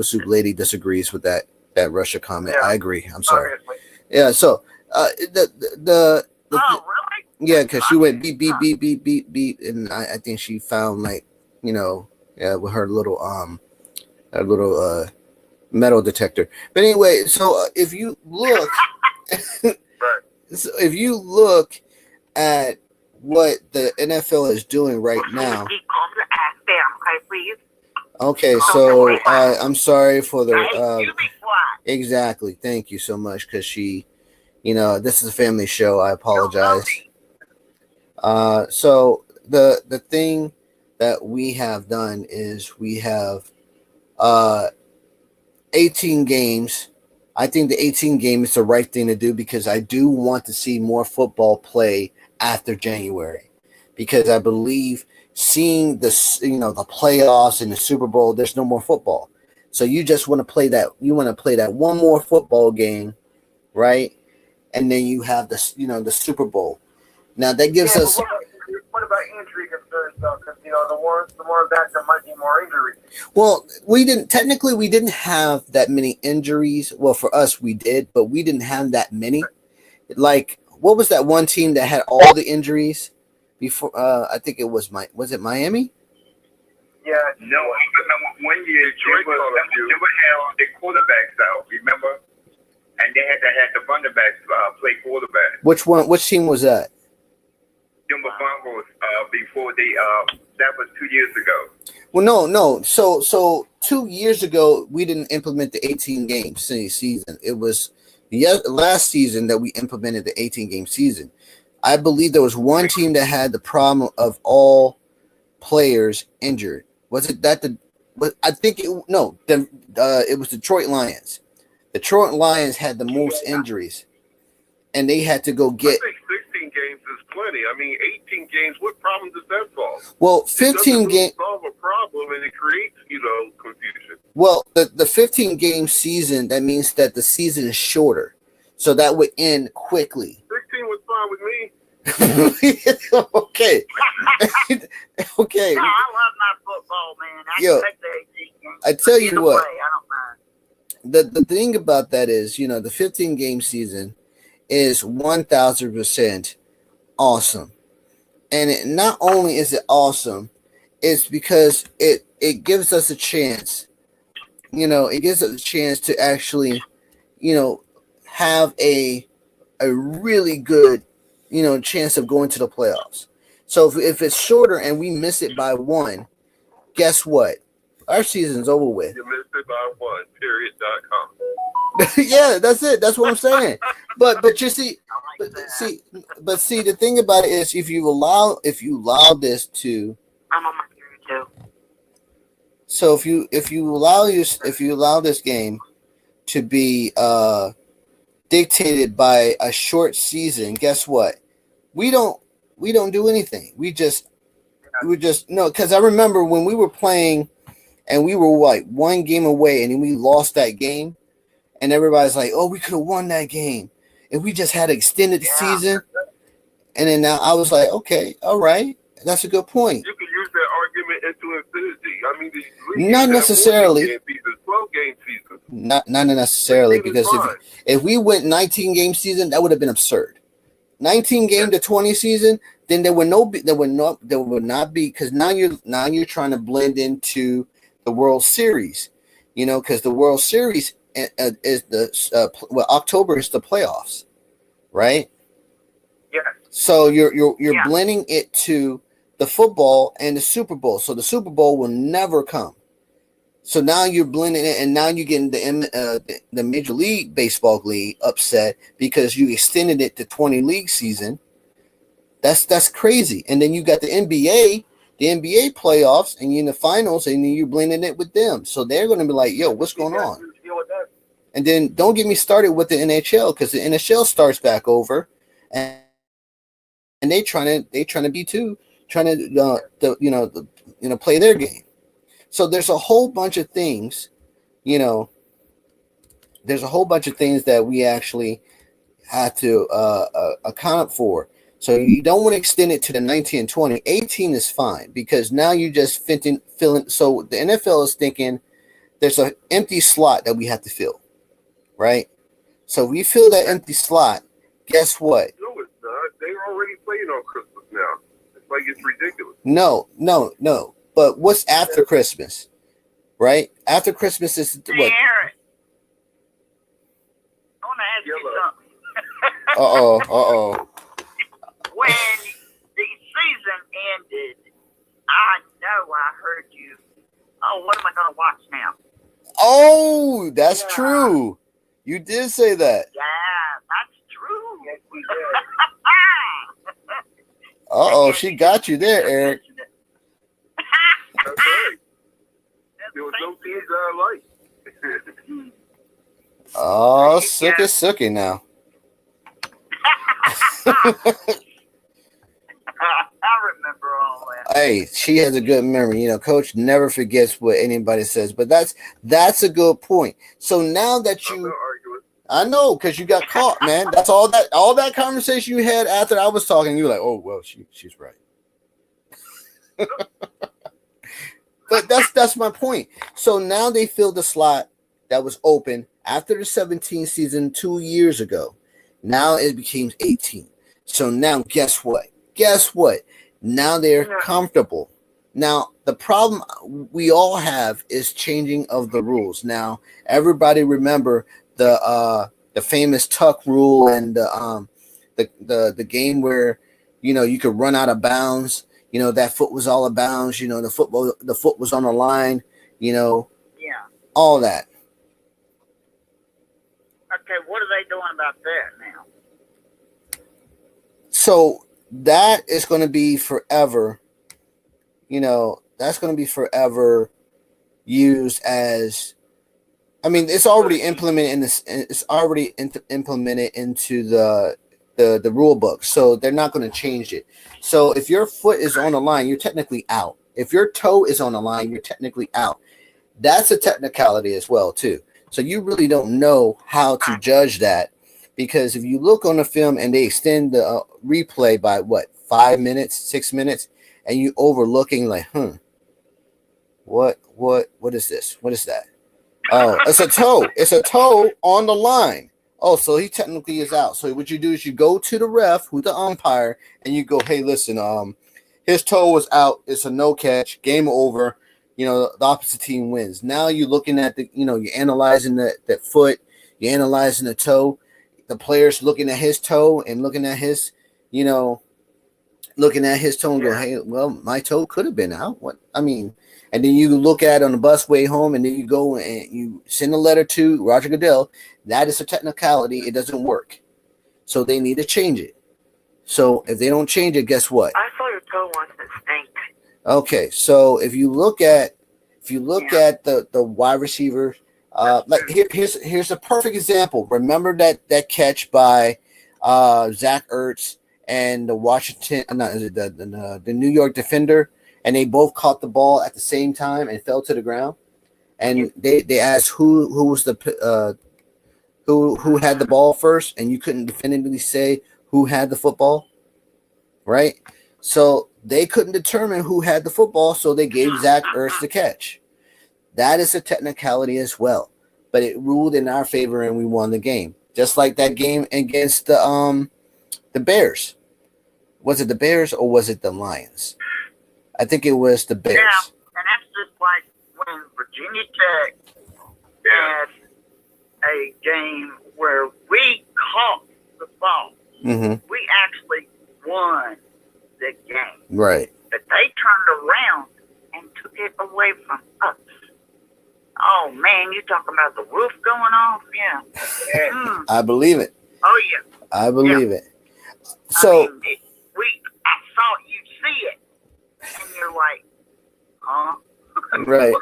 Speaker 1: Soup lady disagrees with that Russia comment. Yeah. I agree. I'm sorry. Obviously. Yeah, so the
Speaker 2: really?
Speaker 1: Yeah, because she went beep beep beep beep beep beep, and I think she found with her little metal detector. But anyway, so if you look, if you look at what the NFL is doing right now. Okay, so I'm sorry for the exactly. Thank you so much, because she, this is a family show. I apologize. So the thing that we have done is we have 18 games. I think the 18 game is the right thing to do because I do want to see more football play after January, because I believe seeing the playoffs and the Super Bowl, there's no more football. So you just want to play that. You want to play that one more football game, right? And then you have the Super Bowl. Now that gives us.
Speaker 3: What about injury concerns though? Because the more back there might be more injuries.
Speaker 1: Well, we didn't have that many injuries. Well, for us we did, but we didn't have that many. Like, what was that one team that had all the injuries before? I think it was it Miami?
Speaker 5: Yeah. No, I remember one year they would have the quarterbacks out. Remember? And they had to have the running backs play quarterback.
Speaker 1: Which one? Which team was that?
Speaker 5: Denver Broncos. Before they that was 2 years ago.
Speaker 1: Well, no. So 2 years ago we didn't implement the 18 game season. It was last season that we implemented the 18 game season. I believe there was one team that had the problem of all players injured. Was it that it was Detroit Lions. Detroit Lions had the most injuries, and they had to go get.
Speaker 4: I think 16 games is plenty. I mean, 18 games. What problem does that solve?
Speaker 1: Well, 15 games
Speaker 4: solve a problem, and it creates confusion.
Speaker 1: Well, the 15 game season, that means that the season is shorter, so that would end quickly.
Speaker 4: 16 was fine with me.
Speaker 1: Okay. Okay.
Speaker 2: No, I love my football, man.
Speaker 1: I tell you what.
Speaker 2: I don't mind.
Speaker 1: The thing about that is, the 15 game season is 1,000% awesome. And not only is it awesome, It's because it gives us a chance. It gives us a chance to actually, have a really good, chance of going to the playoffs. So if it's shorter and we miss it by one, guess what? Our season's over with.
Speaker 4: You missed it by one. Period.com.
Speaker 1: Yeah, that's it. That's what I'm saying. But you see, see, the thing about it is, if you allow this to,
Speaker 2: I'm on my period too.
Speaker 1: so if you allow this game to be dictated by a short season, guess what? We don't do anything. We just no, because I remember when we were playing and we were like one game away and then we lost that game, and everybody's like, oh, we could have won that game if we just had an extended season. And then now I was like, okay, all right, that's a good point.
Speaker 4: You can use that argument into infinity. I mean, the
Speaker 1: not necessarily.
Speaker 4: 12-game season.
Speaker 1: Not necessarily, because if we went 19-game season, that would have been absurd. 19-game to 20 season, then there would not be, because now you're trying to blend into the World Series, because the World Series is October is the playoffs, right?
Speaker 3: Yeah.
Speaker 1: So you're blending it to the football and the Super Bowl. So the Super Bowl will never come. So now you're blending it, and now you're getting the Major League Baseball league upset because you extended it to 20 league season. That's crazy. And then you got the NBA playoffs, and you're in the finals, and then you're blending it with them. So they're going to be like, yo, what's going on? And then don't get me started with the NHL, because the NHL starts back over, and they trying to be too, trying to play their game. So there's a whole bunch of things, there's a whole bunch of things that we actually have to account for. So you don't want to extend it to the 19 and 20. 18 is fine, because now you just filling. So the NFL is thinking there's an empty slot that we have to fill, right? So we fill that empty slot. Guess what?
Speaker 4: No, it's not. They're already playing on Christmas now. It's like it's ridiculous.
Speaker 1: No. But what's after Christmas, right? After Christmas is what?
Speaker 2: Aaron, I want to ask you something. When the season ended, I know I heard you. Oh, what am I going to watch now?
Speaker 1: Oh, that's true. You did say that.
Speaker 2: Yeah, that's true.
Speaker 3: Yes, we did.
Speaker 1: She got you there, Eric.
Speaker 4: That's right. There was no teams that I like.
Speaker 1: Oh, Sookie now.
Speaker 2: I remember all that.
Speaker 1: Hey, she has a good memory. Coach never forgets what anybody says. But that's a good point. So now that I know, because you got caught, man. That's all that conversation you had after I was talking. You were like, oh well, she's right. But that's my point. So now they filled the slot that was open after the 17 season 2 years ago. Now it became 18. So now guess what? Now they're comfortable. Now the problem we all have is changing of the rules. Now everybody remember the famous tuck rule and the game where you could run out of bounds. That foot was all out of bounds. The foot was on the line. All that.
Speaker 2: Okay, what are they doing about that now?
Speaker 1: So that is going to be forever. That's going to be forever used as. I mean, it's already implemented in this. It's already implemented into the rule book, so they're not going to change it. So if your foot is on the line, you're technically out. If your toe is on the line, you're technically out. That's a technicality as well too. So you really don't know how to judge that, because if you look on the film and they extend the replay by 5 minutes, 6 minutes, and you overlooking like, what is this? What is that? Oh, it's a toe. It's a toe on the line. Oh, so he technically is out. So what you do is you go to the ref, who's the umpire, and you go, hey, listen, His toe was out. It's a no catch. Game over. You know, the opposite team wins. Now you're looking at you're analyzing that foot. You're analyzing the toe. The player's looking at his toe and looking at his, looking at his toe and go, hey, well, my toe could have been out. What? I mean, and then you look at it on the bus way home, and then you go and you send a letter to Roger Goodell. That is a technicality. It doesn't work. So they need to change it. So if they don't change it, guess what?
Speaker 2: I saw your toe once that stinks.
Speaker 1: Okay, so if you look at the wide receiver, like here's a perfect example. Remember that catch by Zach Ertz and the the New York defender, and they both caught the ball at the same time and fell to the ground. And they asked who was the who had the ball first, and you couldn't definitively say who had the football, right? So they couldn't determine who had the football, so they gave Zach Ertz the catch. That is a technicality as well, but it ruled in our favor, and we won the game. Just like that game against the Bears. Was it the Bears or was it the Lions? I think it was the Bears.
Speaker 2: Yeah, and that's just like when Virginia Tech had a game where we caught the ball.
Speaker 1: Mm-hmm.
Speaker 2: We actually won the game.
Speaker 1: Right.
Speaker 2: But they turned around and took it away from us. Oh, man, you talking about the roof going off? Yeah.
Speaker 1: I believe it.
Speaker 2: Oh, yeah.
Speaker 1: I believe it. So
Speaker 2: I thought you'd see it. And you're like, huh?
Speaker 1: right.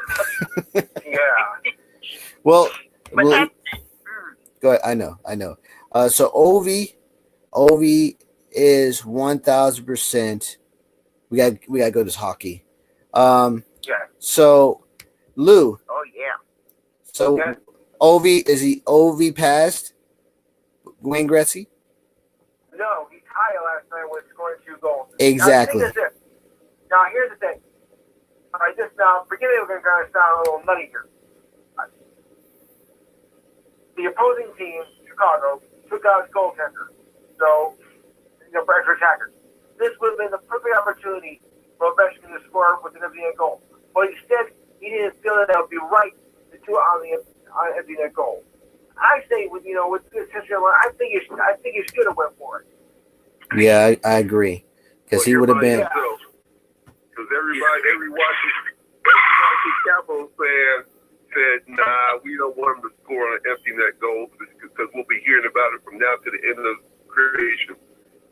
Speaker 3: Yeah.
Speaker 1: Well,
Speaker 2: But that's it.
Speaker 1: go ahead. I know. So Ovi is 1,000%. We got to go to this hockey.
Speaker 3: Yeah.
Speaker 1: So Lou.
Speaker 2: Oh, yeah.
Speaker 1: So
Speaker 3: Yeah.
Speaker 1: Ovi passed Wayne Gretzky?
Speaker 3: No, he tied last night with scoring 2 goals.
Speaker 1: Exactly.
Speaker 3: Now, here's the thing. All right, forgive me, we're going to sound a little nutty here. The opposing team, Chicago, took out his goaltender. So, for extra attackers. This would have been the perfect opportunity for Ovechkin to score with an empty net goal. But instead, he didn't feel that would be right to do it on the empty net goal. I say, with this history, I think he should have went for it.
Speaker 1: Yeah, I agree. Because he would have been.
Speaker 4: Because every Washington Capitals fan said, nah, we don't want him to score on an empty net goal because we'll be hearing about it from now to the end of creation.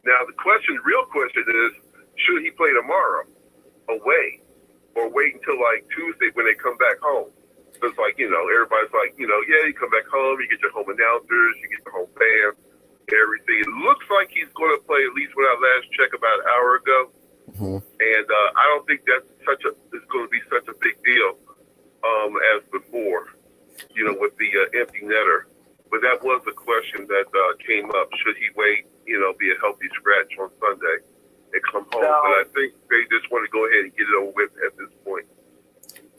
Speaker 4: Now, the real question is, should he play tomorrow away or wait until like Tuesday when they come back home? It's like, everybody's like, yeah, you come back home, you get your home announcers, you get your home fans, everything. It looks like he's going to play, at least when I last checked about an hour ago.
Speaker 1: Mm-hmm.
Speaker 4: And I don't think it's going to be such a big deal as before, with the empty netter. But that was the question that came up. Should he wait, be a healthy scratch on Sunday and come home?
Speaker 3: No.
Speaker 4: But I think they just want to go ahead and get it over with at this point.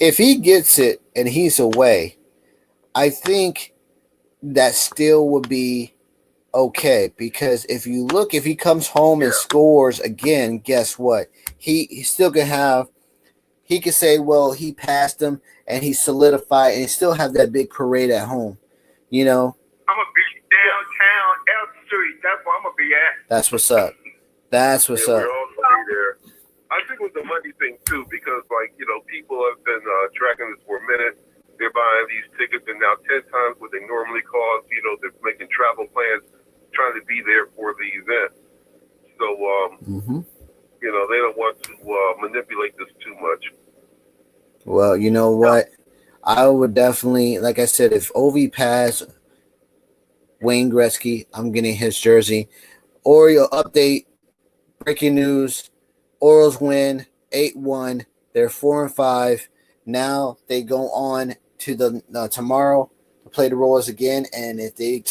Speaker 1: If he gets it and he's away, I think that still would be okay. Because if he comes home and scores again, guess what? He still can have, he can say, well, he passed him and he solidified and still have that big parade at home,
Speaker 5: I'm going to be downtown L Street. That's where I'm going to be at.
Speaker 1: That's what's up. That's what's up.
Speaker 4: We're all going to be there. I think with the money thing, too, because, people have been tracking this for a minute. They're buying these tickets, and now 10 times what they normally cost. They're making travel plans, trying to be there for the event. So, they don't want to manipulate this too much.
Speaker 1: Well, you know what? I would definitely, like I said, if Ovi passed Wayne Gretzky, I'm getting his jersey. Oriole update, breaking news. Orioles win 8-1. They're 4-5. Now they go on to the tomorrow to play the Royals again, and if they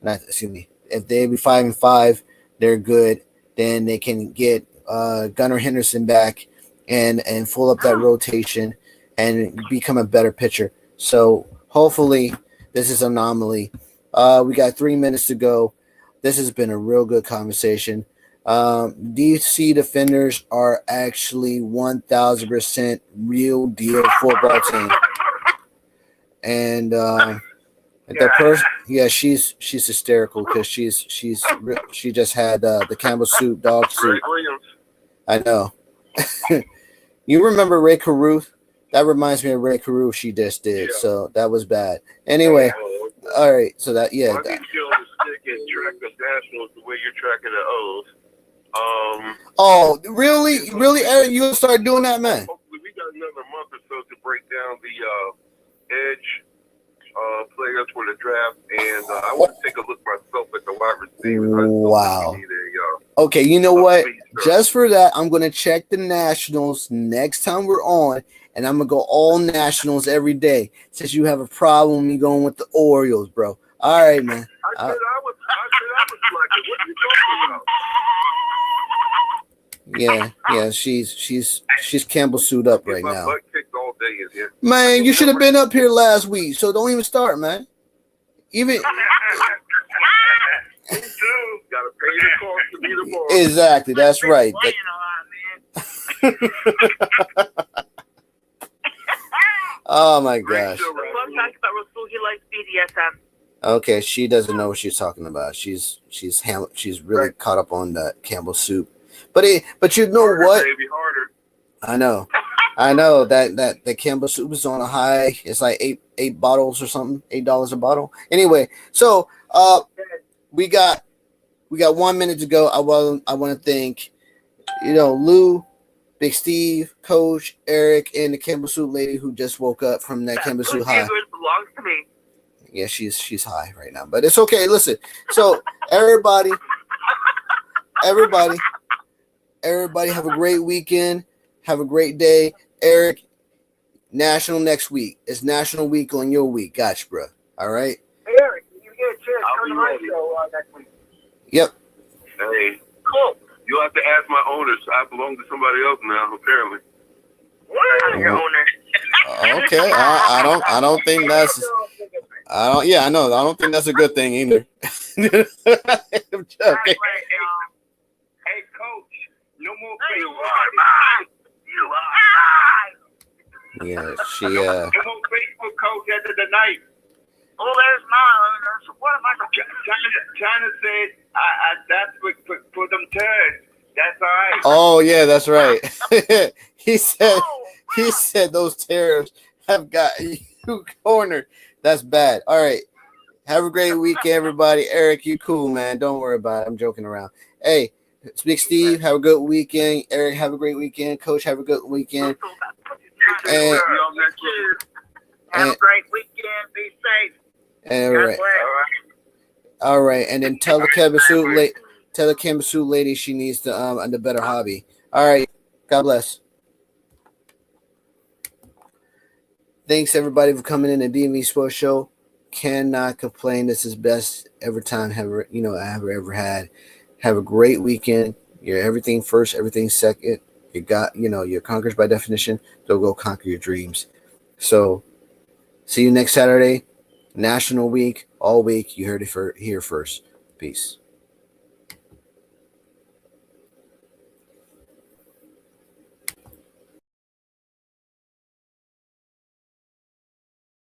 Speaker 1: if they be 5-5, they're good. Then they can get Gunnar Henderson back and fill up that rotation and become a better pitcher. So hopefully this is an anomaly. We got 3 minutes to go. This has been a real good conversation. DC Defenders are actually 1,000% real deal football team. And the person, yeah, she's hysterical because she just had the Campbell soup, dog soup. I know. You remember Ray Caruth? That reminds me of Ray Caruth. She just did, so that was bad. Anyway, all right. So that
Speaker 4: I need you on the stick and track the Nationals the way you're tracking the O's.
Speaker 1: Oh, really, Eric? You gonna start doing that, man?
Speaker 4: Hopefully, we got another month or so to break down the edge players for the draft, and I want to take a look myself at the wide receivers.
Speaker 1: Wow. Okay, you know what? Just for that, I'm going to check the Nationals next time we're on, and I'm going to go all Nationals every day. Since you have a problem with me going with the Orioles, bro. All right, man.
Speaker 4: I said I was like, what are you talking about?
Speaker 1: Yeah, she's Campbell suit up right now.
Speaker 4: Butt kicked all day in here.
Speaker 1: Man, you should have been up here last week, so don't even start, man. Even
Speaker 4: Gotta pay the cost to be the boss.
Speaker 1: exactly, that's right. Oh my gosh. Okay, she doesn't know what she's talking about. She's really caught up on that Campbell soup. But you know
Speaker 4: Harder,
Speaker 1: what?
Speaker 4: baby, harder.
Speaker 1: I know that the Campbell soup is on a high. It's like eight bottles or something, $8 a bottle. Anyway, so we got 1 minute to go. I want to thank Lou, Big Steve, Coach, Eric, and the Campbell soup lady who just woke up from that Campbell soup high.
Speaker 2: Belongs to me.
Speaker 1: Yeah, she's high right now, but it's okay. Listen, so everybody have a great weekend. Have a great day. Eric, National next week. It's National Week on your week. Gotcha, bro. All right?
Speaker 3: Eric, you get a chance, come to my show next week.
Speaker 1: Yep.
Speaker 4: Hey, cool. You'll have to ask my owners. I belong to somebody else now, apparently.
Speaker 2: I'm your owner.
Speaker 1: Okay. I don't think that's yeah, I know. I don't think that's a good thing either. Okay.
Speaker 5: Hey, Coach, no more
Speaker 2: You
Speaker 5: Facebook.
Speaker 2: are mine. You are mine.
Speaker 1: Yeah, she
Speaker 5: No more Facebook, Coach, after the night.
Speaker 2: Oh, there's mine. What am I going to
Speaker 5: China said, that's for them turds. That's all right.
Speaker 1: Oh yeah, that's right. He said those terrors have got you cornered. That's bad. All right. Have a great week, everybody. Eric, you cool, man. Don't worry about it. I'm joking around. Hey, Big Steve, have a good weekend. Eric, have a great weekend. Coach, have a good weekend. And
Speaker 2: have a great weekend. Be safe.
Speaker 1: All right. And then tell the Campbell soup lady she needs to a better hobby. All right. God bless. Thanks everybody for coming in the DMV Sports Show. Cannot complain. This is best ever time I've ever had. Have a great weekend. You're everything first, everything second. You're conquerors by definition. So go conquer your dreams. So see you next Saturday. National Week, all week. You heard it here first. Peace.